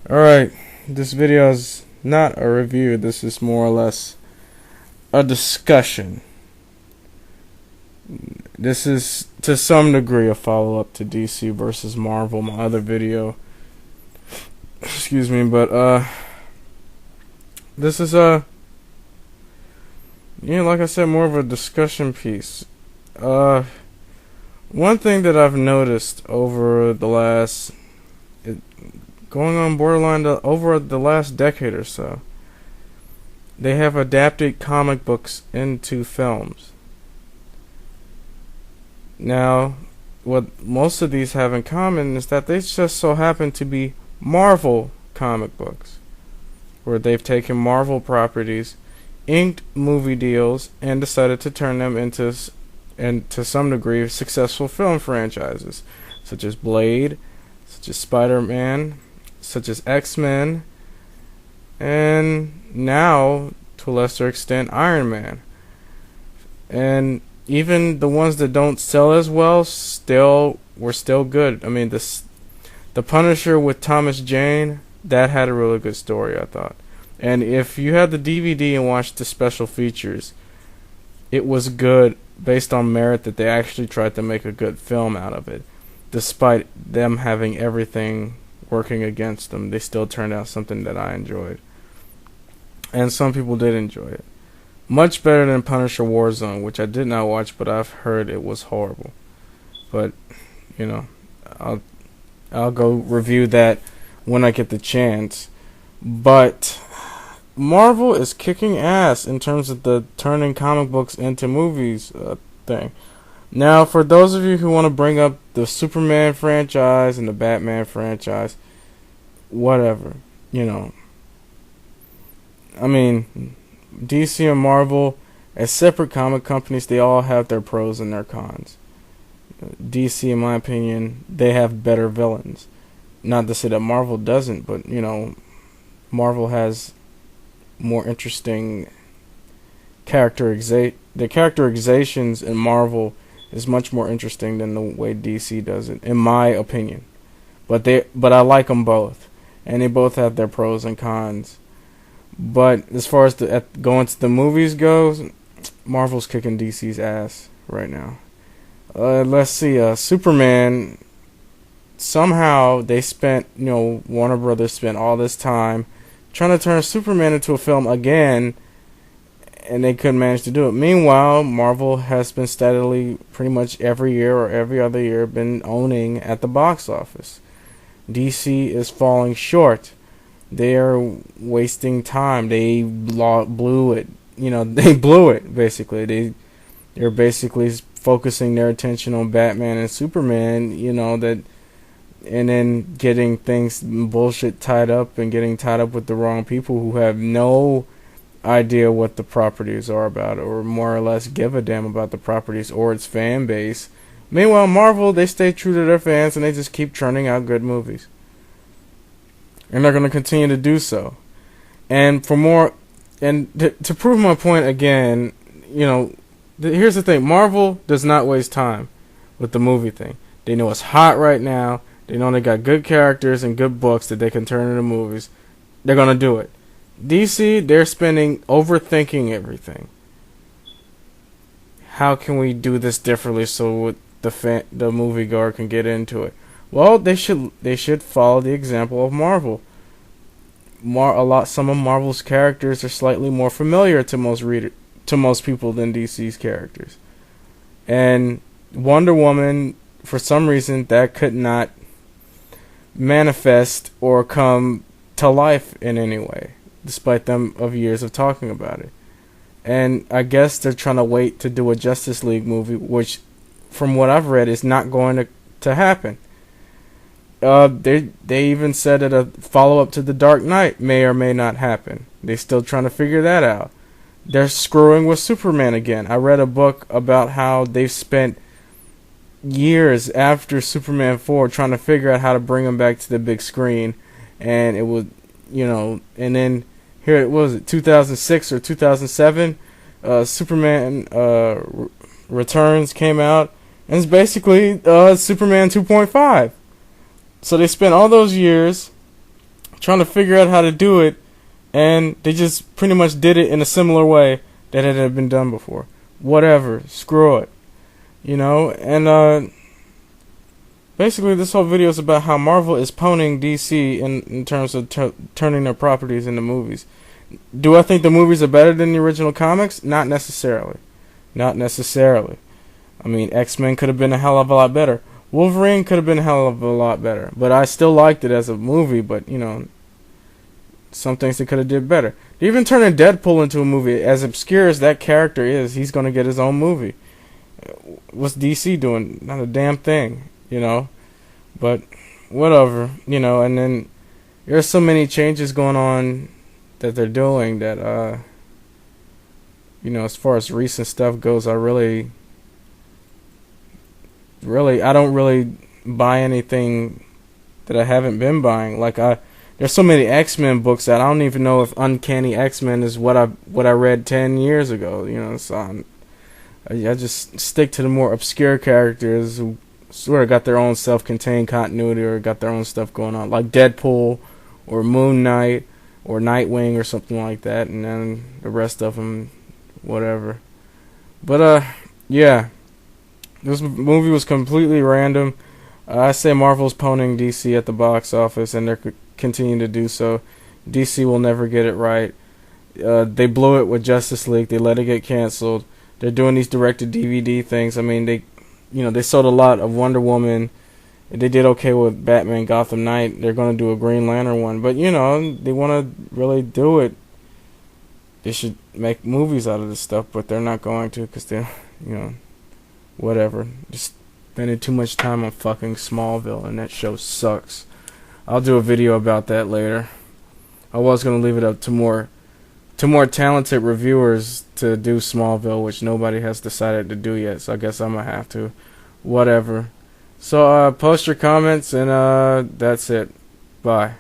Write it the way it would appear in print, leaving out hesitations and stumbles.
Alright, this video is not a review, this is more or less a discussion. This is to some degree a follow-up to DC versus Marvel, my other video. Excuse me, but this is like I said, more of a discussion piece. One thing that I've noticed over the last going on borderline over the last decade or so, they have adapted comic books into films. Now, what most of these have in common is that they just so happen to be Marvel comic books, where they've taken Marvel properties, inked movie deals, and decided to turn them into, and to some degree, successful film franchises, such as Blade, such as Spider-Man, such as X-Men, and now, to a lesser extent, Iron Man. And even the ones that don't sell as well were still good. I mean, the Punisher with Thomas Jane, that had a really good story, I thought. And if you had the DVD and watched the special features, it was good based on merit that they actually tried to make a good film out of it. Despite them having everything working against them, they still turned out something that I enjoyed. And some people did enjoy it. Much better than Punisher Warzone, which I did not watch, but I've heard it was horrible. But, I'll go review that when I get the chance. But Marvel is kicking ass in terms of the turning comic books into movies thing. Now, for those of you who want to bring up the Superman franchise and the Batman franchise, whatever, I mean, DC and Marvel, as separate comic companies, they all have their pros and their cons. DC, in my opinion, they have better villains. Not to say that Marvel doesn't, but, Marvel has more interesting the characterizations in Marvel is much more interesting than the way DC does it, in my opinion. But I like them both, and they both have their pros and cons. But as far as going to the movies goes, Marvel's kicking DC's ass right now. Let's see, Superman. Somehow they spent, Warner Brothers spent all this time trying to turn Superman into a film again, and they couldn't manage to do it. Meanwhile, Marvel has been steadily, pretty much every year or every other year, been owning at the box office. DC is falling short. They are wasting time. They blew it. They blew it, basically. They're basically focusing their attention on Batman and Superman, and then getting bullshit tied up and getting tied up with the wrong people who have no idea what the properties are about, or more or less give a damn about the properties or its fan base. Meanwhile, Marvel, they stay true to their fans and they just keep churning out good movies. And they're going to continue to do so. And to prove my point again, here's the thing. Marvel does not waste time with the movie thing. They know it's hot right now. They know they got good characters and good books that they can turn into movies. They're going to do it. DC, they're overthinking everything. How can we do this differently so the moviegoer can get into it? Well, they should follow the example of Marvel. Some of Marvel's characters are slightly more familiar to most people than DC's characters. And Wonder Woman, for some reason, that could not manifest or come to life in any way, despite them of years of talking about it. And I guess they're trying to wait to do a Justice League movie, which, from what I've read, is not going to happen. They even said that a follow-up to The Dark Knight may or may not happen. They're still trying to figure that out. They're screwing with Superman again. I read a book about how they've spent years after Superman 4 trying to figure out how to bring him back to the big screen, and it was, and then here it was, 2006 or 2007, Superman Returns came out, and it's basically Superman 2.5. So they spent all those years trying to figure out how to do it, and they just pretty much did it in a similar way that it had been done before. Whatever, screw it, And basically, this whole video is about how Marvel is pwning DC in terms of turning their properties into movies. Do I think the movies are better than the original comics? Not necessarily. Not necessarily. I mean, X-Men could have been a hell of a lot better. Wolverine could have been a hell of a lot better. But I still liked it as a movie, but, some things they could have did better. Even turning Deadpool into a movie, as obscure as that character is, he's going to get his own movie. What's DC doing? Not a damn thing, But whatever, and then there's so many changes going on that they're doing that, as far as recent stuff goes, I don't really buy anything that I haven't been buying. There's so many X-Men books that I don't even know if Uncanny X-Men is what I read 10 years ago, so I just stick to the more obscure characters who sort of got their own self-contained continuity or got their own stuff going on, like Deadpool or Moon Knight or Nightwing or something like that, and then the rest of them, whatever. But, yeah. This movie was completely random. I say Marvel's pwning DC at the box office, and they're continuing to do so. DC will never get it right. They blew it with Justice League. They let it get canceled. They're doing these direct-to-DVD things. I mean, they sold a lot of Wonder Woman. They did okay with Batman Gotham Knight. They're going to do a Green Lantern one. But, they want to really do it. They should make movies out of this stuff, but they're not going to because they're, whatever. Just spending too much time on fucking Smallville, and that show sucks. I'll do a video about that later. I was going to leave it up to more talented reviewers to do Smallville, which nobody has decided to do yet, so I guess I'm going to have to. Whatever. So, post your comments, and that's it. Bye.